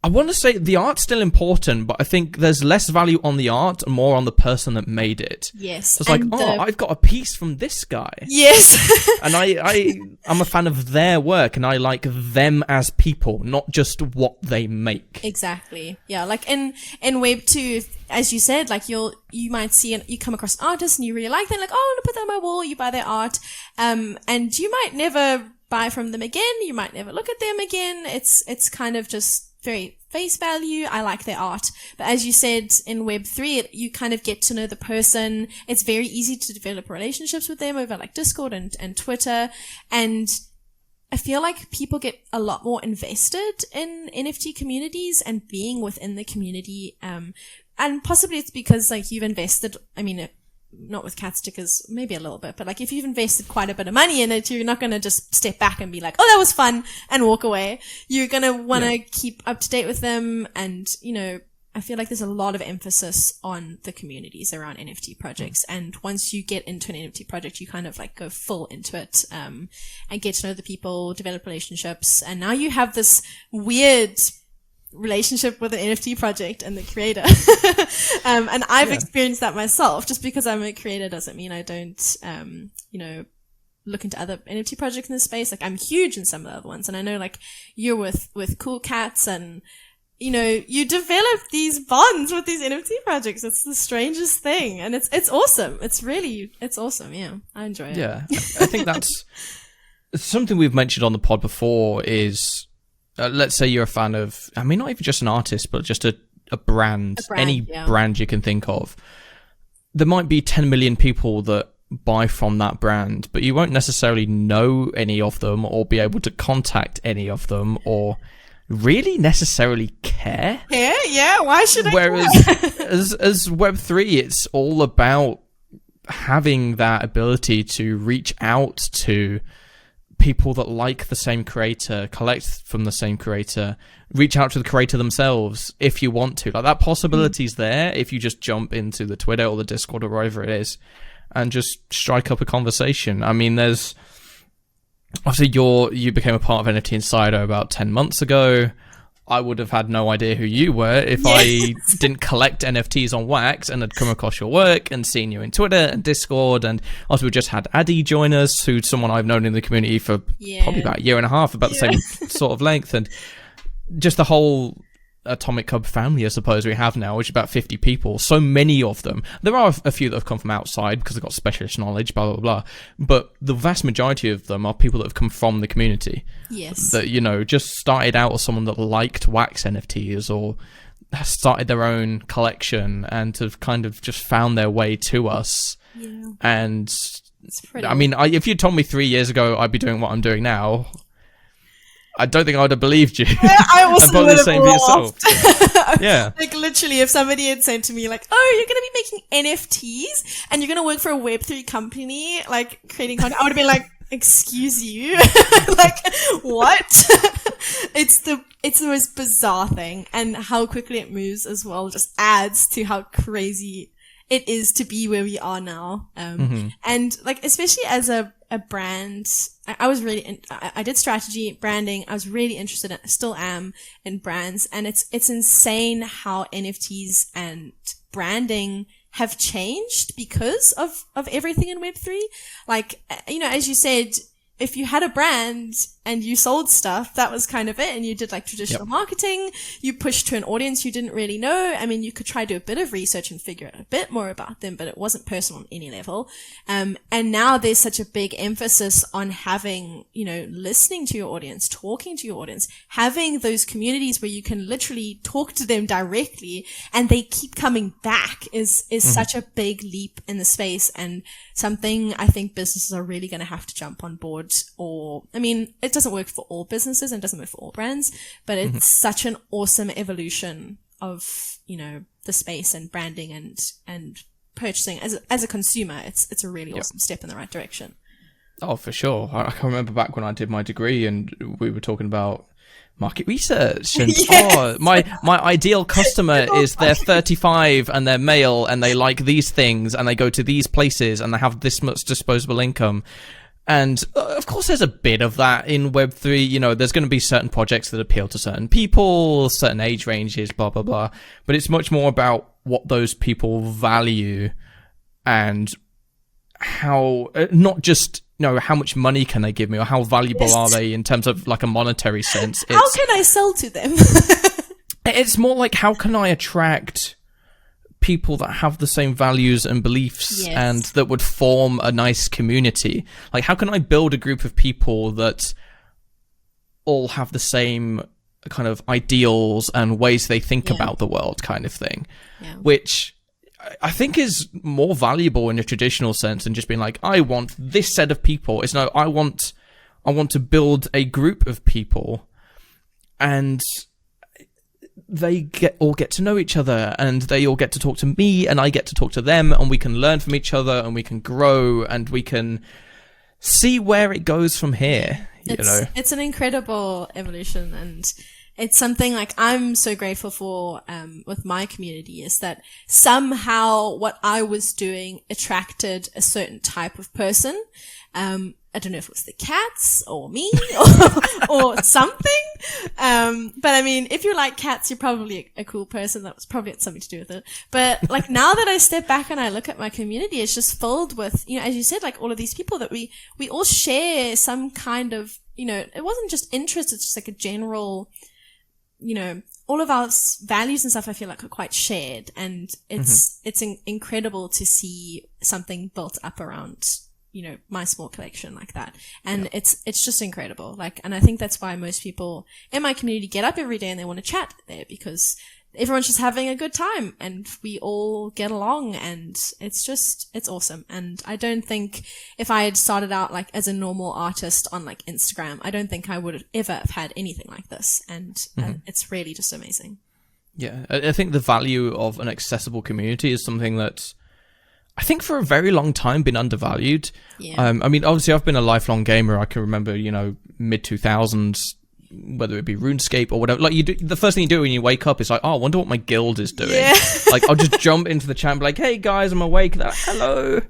I want to say the art's still important, but I think there's less value on the art and more on the person that made it. Yes. It's like, I've got a piece from this guy. Yes. And I'm a fan of their work, and I like them as people, not just what they make. Exactly. Yeah. Like in Web 2, as you said, like you might see you come across artists and you really like them, like, oh, I want to put that on my wall. You buy their art. And you might never buy from them again. You might never look at them again. It's kind of just very face value. I like their art. But as you said, in Web3, you kind of get to know the person. It's very easy to develop relationships with them over like Discord and Twitter. And I feel like people get a lot more invested in NFT communities and being within the community. And possibly it's because like you've invested, I mean, not with cat stickers, maybe a little bit, but like if you've invested quite a bit of money in it, you're not going to just step back and be like, oh, that was fun and walk away. You're going to want to keep up to date with them. And, I feel like there's a lot of emphasis on the communities around NFT projects. And once you get into an NFT project, you kind of like go full into it, and get to know the people, develop relationships. And now you have this weird relationship with an NFT project and the creator. And I've experienced that myself. Just because I'm a creator doesn't mean I don't, look into other NFT projects in this space. Like I'm huge in some of the other ones. And I know like you're with Cool Cats and, you develop these bonds with these NFT projects. It's the strangest thing. And it's awesome. It's awesome. Yeah. I enjoy it. Yeah. I think that's something we've mentioned on the pod before is, let's say you're a fan of, I mean, not even just an artist, but just a brand, any brand you can think of. There might be 10 million people that buy from that brand, but you won't necessarily know any of them or be able to contact any of them or really necessarily care. Yeah, why should I Whereas as Web3, it's all about having that ability to reach out to people that like the same creator, collect from the same creator, reach out to the creator themselves if you want to. Like, that possibility's there if you just jump into the Twitter or the Discord or wherever it is and just strike up a conversation. I mean, there's obviously you became a part of NFT Insider about 10 months ago. I would have had no idea who you were if I didn't collect NFTs on Wax and had come across your work and seen you in Twitter and Discord. And also, we just had Addy join us, who's someone I've known in the community for probably about a year and a half, about the same sort of length. And just the whole Atomic Cub family, I suppose, we have now, which is about 50 people. So many of them. There are a few that have come from outside because they've got specialist knowledge, blah, blah, blah. But the vast majority of them are people that have come from the community. Yes. That, just started out as someone that liked Wax NFTs or started their own collection and have kind of just found their way to us. Yeah. And, It's pretty I mean, if you told me 3 years ago I'd be doing what I'm doing now, I don't think I would have believed you. I also probably would the same have for laughed. yourself. Yeah. Like, literally, if somebody had said to me, like, oh, you're going to be making NFTs and you're going to work for a Web3 company, like, creating content, I would have been like, excuse you? Like, what? It's the most bizarre thing, and how quickly it moves as well just adds to how crazy it is to be where we are now. And like, especially as a brand, I was really, I did strategy, branding. I was really interested in, still am, in brands. And it's insane how NFTs and branding have changed because of everything in Web3. Like, as you said, if you had a brand and you sold stuff, that was kind of it. And you did like traditional marketing. You pushed to an audience you didn't really know. I mean, you could try to do a bit of research and figure out a bit more about them, but it wasn't personal on any level. And now there's such a big emphasis on having, listening to your audience, talking to your audience, having those communities where you can literally talk to them directly and they keep coming back is such a big leap in the space, and something I think businesses are really going to have to jump on board. Or, I mean, it doesn't work for all businesses and it doesn't work for all brands, but it's such an awesome evolution of, the space and branding and purchasing as a consumer. It's a really awesome step in the right direction. Oh, for sure. I can remember back when I did my degree and we were talking about market research and my ideal customer is they're 35 and they're male and they like these things and they go to these places and they have this much disposable income. And of course, there's a bit of that in Web3. There's going to be certain projects that appeal to certain people, certain age ranges, blah, blah, blah. But it's much more about what those people value and how, not just, how much money can they give me or how valuable are they in terms of like a monetary sense. How can I sell to them? It's more like, how can I attract people that have the same values and beliefs and that would form a nice community? Like, how can I build a group of people that all have the same kind of ideals and ways they think about the world, kind of thing, which I think is more valuable in a traditional sense than just being like, I want this set of people. It's no, I want to build a group of people and they all get to know each other and they all get to talk to me and I get to talk to them and we can learn from each other and we can grow and we can see where it goes from here. It's an incredible evolution, and it's something like I'm so grateful for with my community, is that somehow what I was doing attracted a certain type of person. I don't know if it was the cats or me or something. But I mean, if you like cats, you're probably a cool person. That was probably had something to do with it. But like, now that I step back and I look at my community, it's just filled with, as you said, like all of these people that we all share some kind of, it wasn't just interest. It's just like a general, all of our values and stuff, I feel like, are quite shared, and it's incredible to see something built up around, my small collection like that. And it's just incredible. Like, and I think that's why most people in my community get up every day and they want to chat there, because everyone's just having a good time and we all get along, and it's awesome. And I don't think if I had started out like as a normal artist on like Instagram, I don't think I would have ever have had anything like this. And it's really just amazing. Yeah. I think the value of an accessible community is something that I think for a very long time been undervalued. Yeah. I mean, obviously I've been a lifelong gamer. I can remember, mid 2000s, whether it be RuneScape or whatever. Like, the first thing you do when you wake up is like, oh, I wonder what my guild is doing. Yeah. Like, I'll just jump into the chat and be like, hey guys, I'm awake. They're like, hello.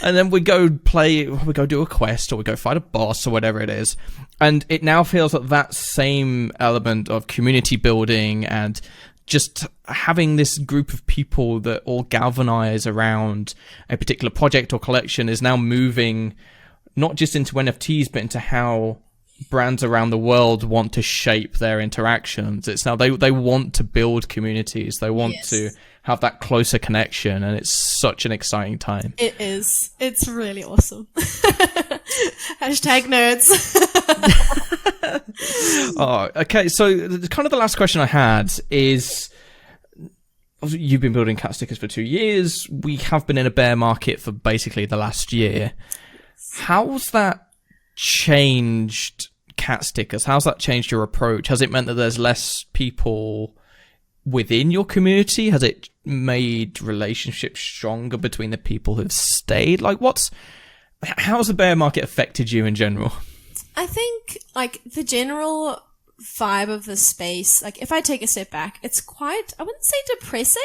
And then we go do a quest, or we go fight a boss, or whatever it is. And it now feels like that same element of community building and just having this group of people that all galvanize around a particular project or collection is now moving not just into NFTs, but into how brands around the world want to shape their interactions. It's now they want to build communities. They want to have that closer connection, and it's such an exciting time. It is. It's really awesome. Hashtag nerds. Oh, okay. So kind of the last question I had is, you've been building cat stickers for 2 years. We have been in a bear market for basically the last year. How's that changed cat stickers? How's that changed your approach? Has it meant that there's less people within your community? Has it made relationships stronger between the people who've stayed? Like, how's the bear market affected you in general? I think, like, the general vibe of the space, like, if I take a step back, it's quite, I wouldn't say depressing,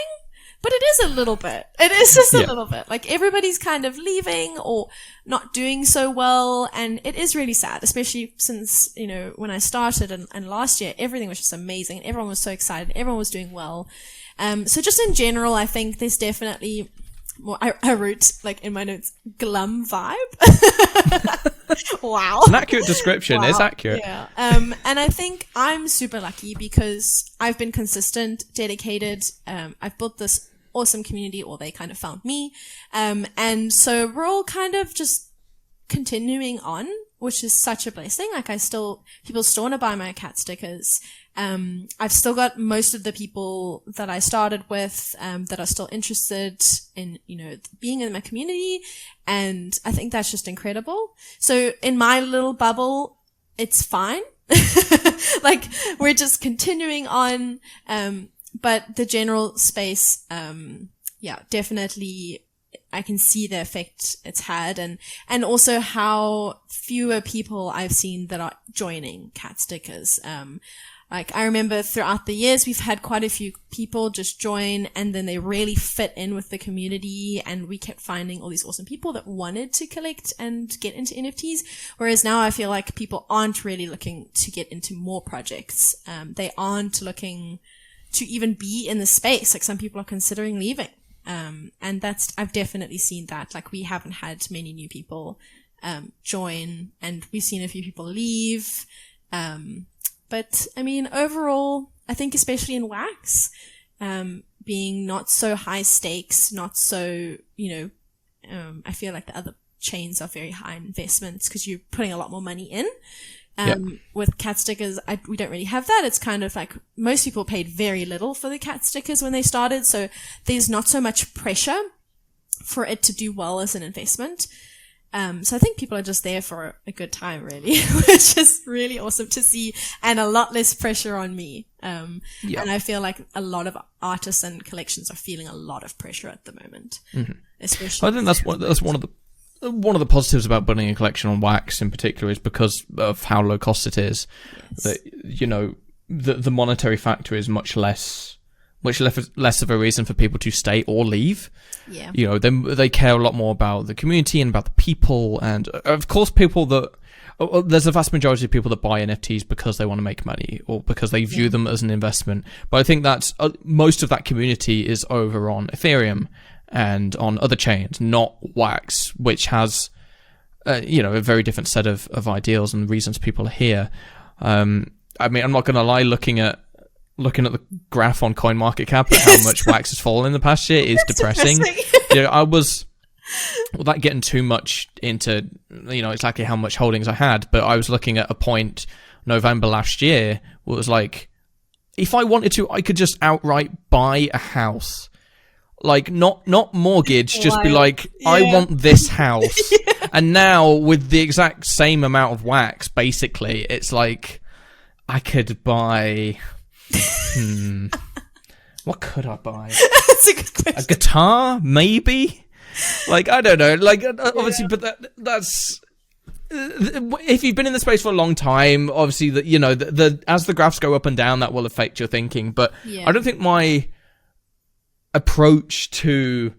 but it is a little bit. It is just a little bit. Like, everybody's kind of leaving or not doing so well, and it is really sad, especially since, when I started and last year, everything was just amazing, and everyone was so excited, everyone was doing well. So just in general, I think there's definitely more, I wrote, like, in my notes, glum vibe. Wow. It's an accurate description. Wow. It's accurate. Yeah. And I think I'm super lucky because I've been consistent, dedicated. I've built this awesome community, or they kind of found me. And so we're all kind of just continuing on, which is such a blessing. Like, people still want to buy my cat stickers. I've still got most of the people that I started with, that are still interested in, being in my community. And I think that's just incredible. So in my little bubble, it's fine. Like, we're just continuing on. But the general space, definitely I can see the effect it's had, and also how fewer people I've seen that are joining cat stickers. Like, I remember throughout the years, we've had quite a few people just join, and then they really fit in with the community, and we kept finding all these awesome people that wanted to collect and get into NFTs. Whereas now I feel like people aren't really looking to get into more projects. They aren't looking to even be in the space. Like, some people are considering leaving. And I've definitely seen that. Like, we haven't had many new people, join, and we've seen a few people leave. But I mean, overall, I think especially in wax, being not so high stakes, not so, I feel like the other chains are very high investments because you're putting a lot more money in. With cat stickers, we don't really have that. It's kind of like most people paid very little for the cat stickers when they started. So there's not so much pressure for it to do well as an investment. So I think people are just there for a good time, really, which is really awesome to see, and a lot less pressure on me. And I feel like a lot of artists and collections are feeling a lot of pressure at the moment, especially. I think that's one of the positives about building a collection on wax in particular is because of how low cost it is. Yes. That, the monetary factor is much less of a reason for people to stay or leave. Yeah. They care a lot more about the community and about the people, and of course there's a vast majority of people that buy NFTs because they want to make money or because they view them as an investment. But I think that's most of that community is over on Ethereum and on other chains, not wax, which has a very different set of ideals and reasons people are here. I mean, I'm not going to lie, looking at the graph on CoinMarketCap at how much wax has fallen in the past year is depressing. I was, without getting too much into exactly how much holdings I had, but I was looking at a point November last year where it was like, if I wanted to, I could just outright buy a house. Like, not mortgage, just be like, I want this house. And now, with the exact same amount of wax, basically, it's like, I could buy... what could I buy? That's a good question. A guitar, maybe? Like, I don't know. Like, obviously, but that's... If you've been in the space for a long time, obviously, as the graphs go up and down, that will affect your thinking. But I don't think my approach to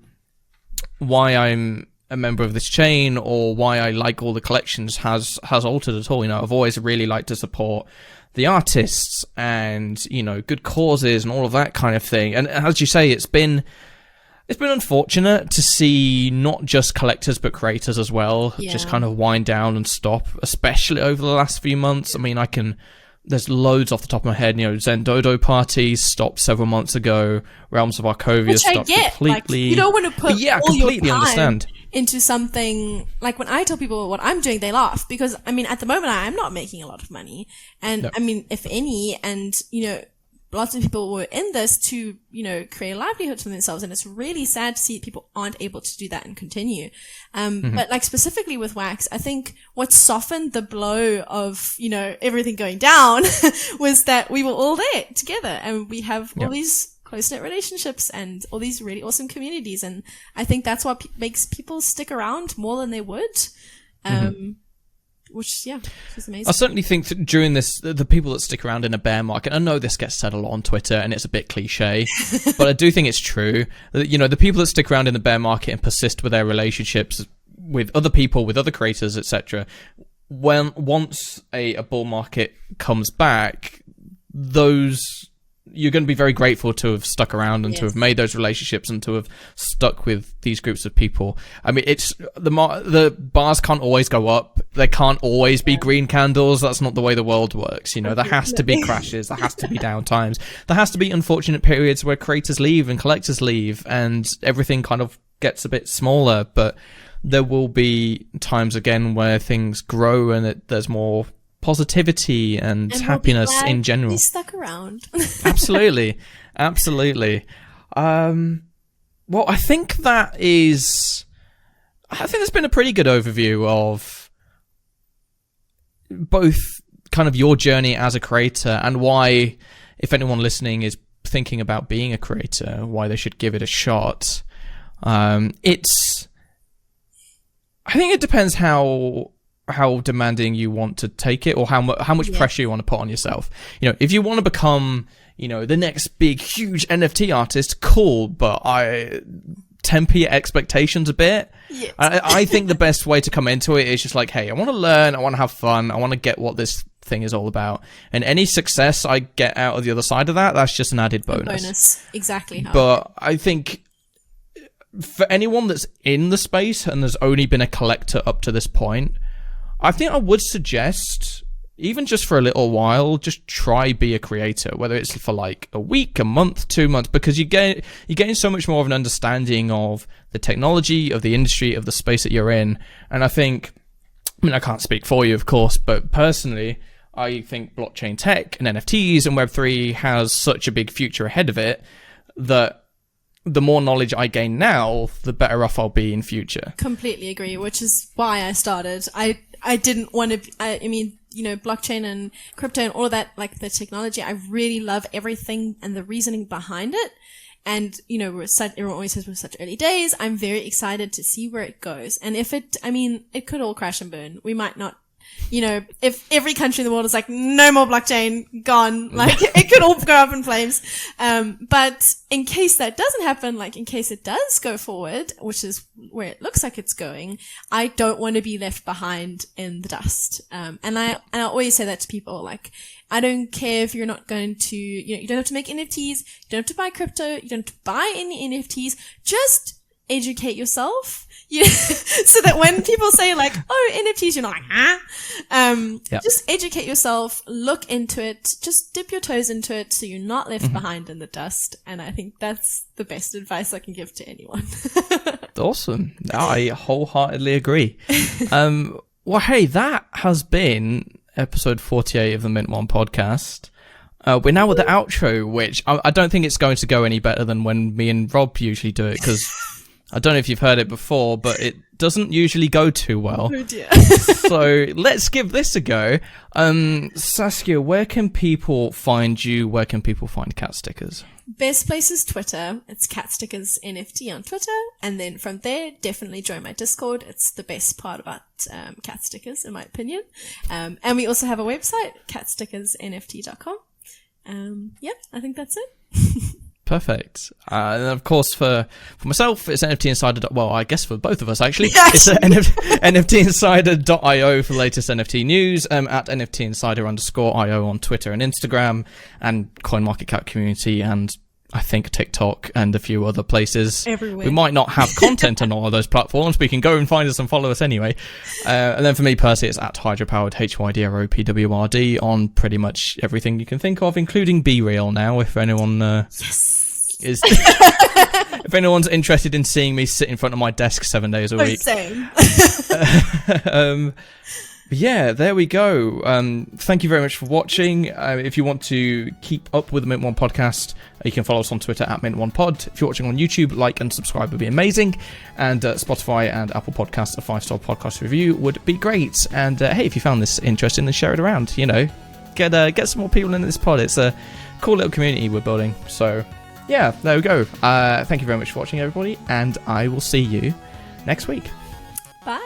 why I'm a member of this chain or why I like all the collections has altered at all. I've always really liked to support the artists and, good causes and all of that kind of thing. And as you say, it's been unfortunate to see not just collectors but creators as well just kind of wind down and stop, especially over the last few months. I mean, there's loads off the top of my head. Zendodo parties stopped several months ago. Realms of Arcovia stopped completely. Like, you don't want to put all your time understand. into something. Like, when I tell people what I'm doing, they laugh because, I mean, at the moment I'm not making a lot of money. And I mean, if any, and, lots of people were in this to, create a livelihood for themselves. And it's really sad to see people aren't able to do that and continue. But like specifically with Wax, I think what softened the blow of, everything going down was that we were all there together and we have all these close-knit relationships and all these really awesome communities. And I think that's what makes people stick around more than they would. Which is amazing. I certainly think that during this, the people that stick around in a bear market, I know this gets said a lot on Twitter and it's a bit cliche, but I do think it's true. The people that stick around in the bear market and persist with their relationships with other people, with other creators, etc., once a bull market comes back, you're going to be very grateful to have stuck around and to have made those relationships and to have stuck with these groups of people. I mean, it's the bars can't always go up. There can't always be green candles. That's not the way the world works. There has to be crashes. There has to be down times. There has to be unfortunate periods where creators leave and collectors leave and everything kind of gets a bit smaller. But there will be times again where things grow and there's more positivity and happiness in general. We stuck around. Absolutely. Well, I think there's been a pretty good overview of both kind of your journey as a creator and why, if anyone listening is thinking about being a creator, why they should give it a shot. I think it depends how demanding you want to take it or how much pressure you want to put on yourself. If you want to become, the next big, huge NFT artist, cool, but I temper your expectations a bit. Yes. I think the best way to come into it is just like, hey, I want to learn, I want to have fun, I want to get what this thing is all about. And any success I get out of the other side of that, that's just an added bonus. Exactly. But I think for anyone that's in the space and has only been a collector up to this point, I think I would suggest, even just for a little while, just try be a creator, whether it's for like a week, a month, 2 months, because you gain so much more of an understanding of the technology, of the industry, of the space that you're in. And I think, I can't speak for you, of course, but personally, I think blockchain tech and NFTs and Web3 has such a big future ahead of it that the more knowledge I gain now, the better off I'll be in future. Completely agree, which is why I started. I didn't want to, I mean, blockchain and crypto and all of that, like the technology, I really love everything and the reasoning behind it. And, everyone always says we're such early days. I'm very excited to see where it goes. And it could all crash and burn. We might not, if every country in the world is like, no more blockchain, gone, like it could all go up in flames. But in case that doesn't happen, like in case it does go forward, which is where it looks like it's going, I don't want to be left behind in the dust. And I always say that to people, like, I don't care if you're not going to, you don't have to make NFTs, you don't have to buy crypto, you don't have to buy any NFTs, just educate yourself. So that when people say like, oh, NFTs, you're not like, huh? Just educate yourself, look into it, just dip your toes into it so you're not left behind in the dust. And I think that's the best advice I can give to anyone. Awesome. I wholeheartedly agree. Well, hey, that has been episode 48 of the Mint One podcast. We're now at the outro, which I don't think it's going to go any better than when me and Rob usually do it, because I don't know if you've heard it before, but it doesn't usually go too well. Oh dear. So let's give this a go. Saskia, where can people find you? Where can people find Cat Stickers? best place is Twitter. It's Catstickers NFT on Twitter. And then from there, definitely join my Discord. It's the best part about cat stickers, in my opinion. And we also have a website, catstickersnft.com. Yep, I think that's it. Perfect. And of course, for myself, it's NFT Insider. Well, I guess for both of us, actually, it's NFTinsider.io for the latest NFT news. At NFTinsider_IO on Twitter and Instagram, and CoinMarketCap community, and I think TikTok and a few other places. Everywhere. We might not have content on all of those platforms, but you can go and find us and follow us anyway. And then for me personally, it's at Hydropowered, HYDROPWRD, on pretty much everything you can think of, including Be Real now, if anyone is if anyone's interested in seeing me sit in front of my desk 7 days a week. Same. Yeah, there we go. Thank you very much for watching. If you want to keep up with the Mint One podcast, you can follow us on Twitter at Mint1Pod. If you're watching on YouTube, like and subscribe would be amazing. And Spotify and Apple Podcasts, a 5-star podcast review would be great. And hey, if you found this interesting, then share it around. You know, get some more people into this pod. It's a cool little community we're building. So yeah, there we go. Thank you very much for watching, everybody, and I will see you next week. Bye.